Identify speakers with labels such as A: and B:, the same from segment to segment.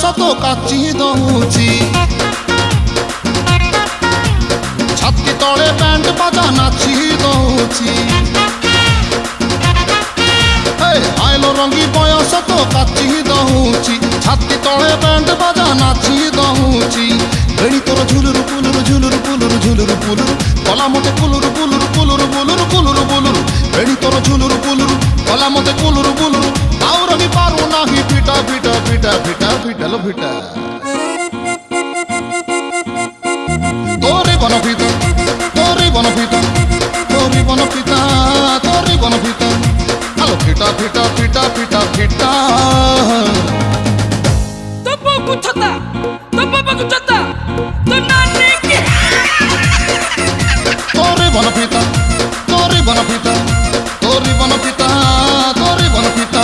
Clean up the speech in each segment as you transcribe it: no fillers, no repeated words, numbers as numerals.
A: तो काची दौची छाती तले बैंड बाजा नाची दौची आइलो रंगी बयस तो काची दौची छाती तले बैंड बाजा नाची दौची बेणी तोर झुलुरु पुलुरु झुलुरु पुलुरु झुलुरु पुलुरु कला मते पुलुरु पुलुरु पुलुरु पुलुरु पुलुरु पुलुरु बेणी तोर झुलुरु पुलुरु कला मते पुलुरु पुलुरु आउ रंगी पारू नाही फिटा फिटा फिटा फिटा फिटलो फिटा तोरे बन फिटा तोरे बन फिटा तोरे बन फिटा तोरे बन फिटा आलो फिटा फिटा फिटा फिटा फिटा
B: तो बाबू छता तो बाबा को छता तो नानी के
A: तोरे बन फिटा तोरे बन फिटा तोरे बन फिटा तोरे बन फिटा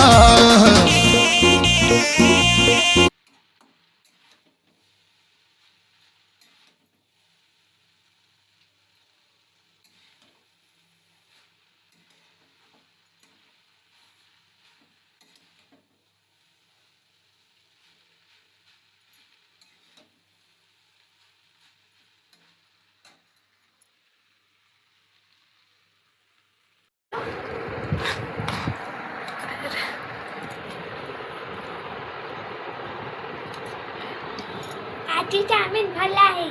C: आजी चाउमिन भला है